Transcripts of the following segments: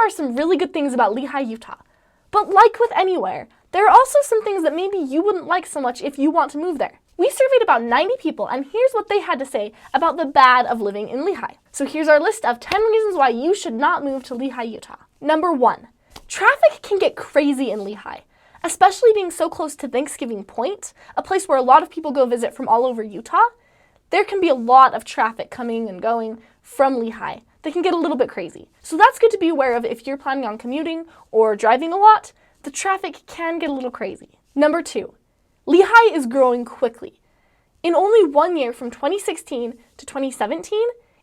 are some really good things about Lehi, Utah. But like with anywhere, there are also some things that maybe you wouldn't like so much if you want to move there. We surveyed about 90 people, and here's what they had to say about the bad of living in Lehi. So here's our list of 10 reasons why you should not move to Lehi, Utah. Number 1, traffic can get crazy in Lehi, especially being so close to Thanksgiving Point, a place where a lot of people go visit from all over Utah. There can be a lot of traffic coming and going from Lehi. They can get a little bit crazy. So that's good to be aware of if you're planning on commuting or driving a lot. The traffic can get a little crazy. Number 2, Lehi is growing quickly. In only 1 year, from 2016 to 2017,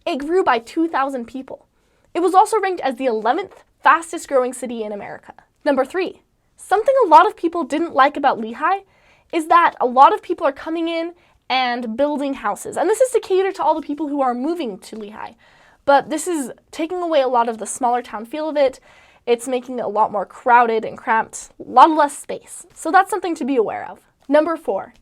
it grew by 2,000 people. It was also ranked as the 11th fastest growing city in America. Number 3, something a lot of people didn't like about Lehi is that a lot of people are coming in and building houses. And this is to cater to all the people who are moving to Lehi. But this is taking away a lot of the smaller town feel of it. It's making it a lot more crowded and cramped, a lot less space. So that's something to be aware of. Number 4,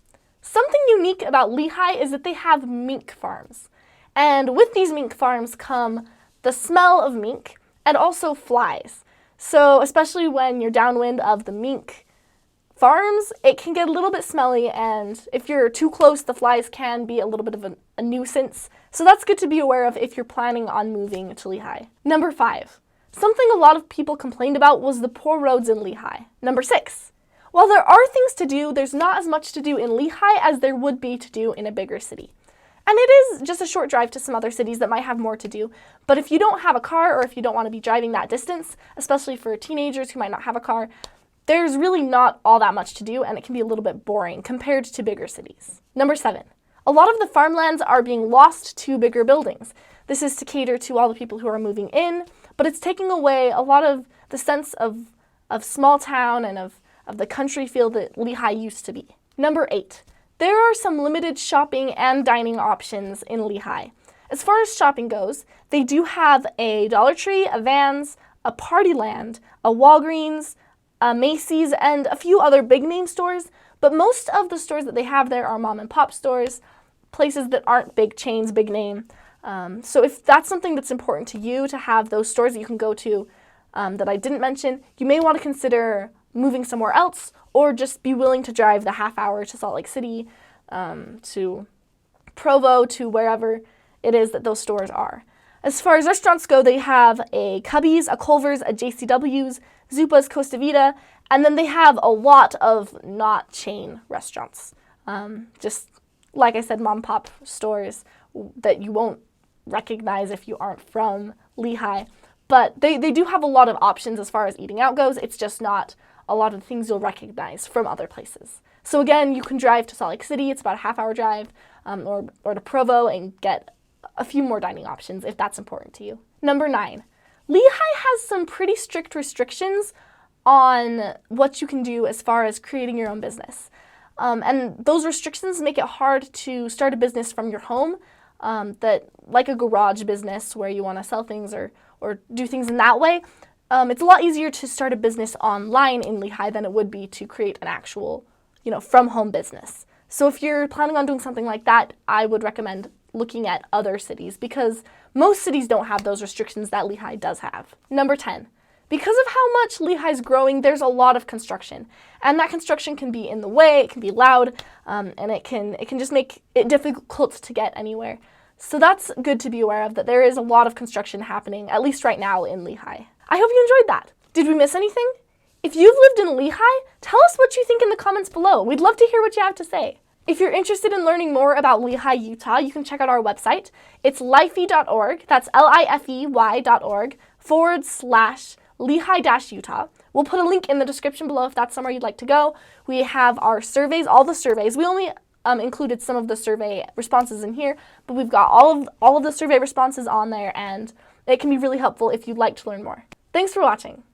something unique about Lehi is that they have mink farms. And with these mink farms come the smell of mink and also flies. So especially when you're downwind of the mink farms, it can get a little bit smelly, and if you're too close, the flies can be a little bit of a nuisance. So that's good to be aware of if you're planning on moving to Lehi. Number 5, something a lot of people complained about was the poor roads in Lehi. Number 6, while there are things to do, there's not as much to do in Lehi as there would be to do in a bigger city. And it is just a short drive to some other cities that might have more to do. But if you don't have a car, or if you don't want to be driving that distance, especially for teenagers who might not have a car, there's really not all that much to do, and it can be a little bit boring compared to bigger cities. Number 7, a lot of the farmlands are being lost to bigger buildings. This is to cater to all the people who are moving in, but it's taking away a lot of the sense of small town and of the country feel that Lehi used to be. Number 8, there are some limited shopping and dining options in Lehi. As far as shopping goes, they do have a Dollar Tree, a Vans, a Partyland, a Walgreens, a Macy's, and a few other big name stores, but most of the stores that they have there are mom and pop stores, places that aren't big chains, big name. So if that's something that's important to you, to have those stores that you can go to that I didn't mention, you may want to consider moving somewhere else, or just be willing to drive the half hour to Salt Lake City, to Provo, to wherever it is that those stores are. As far as restaurants go, they have a Cubby's, a Culver's, a JCW's, Zupa's, Costa Vida, and then they have a lot of not chain restaurants. Just like I said, mom pop stores that you won't recognize if you aren't from Lehi. But they do have a lot of options as far as eating out goes. It's just not a lot of the things you'll recognize from other places. So again, you can drive to Salt Lake City. It's about a half-hour drive, or to Provo, and get a few more dining options if that's important to you. Number 9, Lehi has some pretty strict restrictions on what you can do as far as creating your own business. And those restrictions make it hard to start a business from your home, that like a garage business where you want to sell things or do things in that way. It's a lot easier to start a business online in Lehi than it would be to create an actual, from home business. So if you're planning on doing something like that, I would recommend looking at other cities, because most cities don't have those restrictions that Lehi does have. Number 10, because of how much Lehi is growing, there's a lot of construction. And that construction can be in the way, it can be loud, and it can just make it difficult to get anywhere. So that's good to be aware of, that there is a lot of construction happening, at least right now in Lehi. I hope you enjoyed that. Did we miss anything? If you've lived in Lehi, tell us what you think in the comments below. We'd love to hear what you have to say. If you're interested in learning more about Lehi, Utah, you can check out our website. It's lifey.org. That's lifey.org/Lehi-Utah. We'll put a link in the description below if that's somewhere you'd like to go. We have our surveys, all the surveys. We only included some of the survey responses in here, but we've got all of the survey responses on there, and it can be really helpful if you'd like to learn more. Thanks for watching.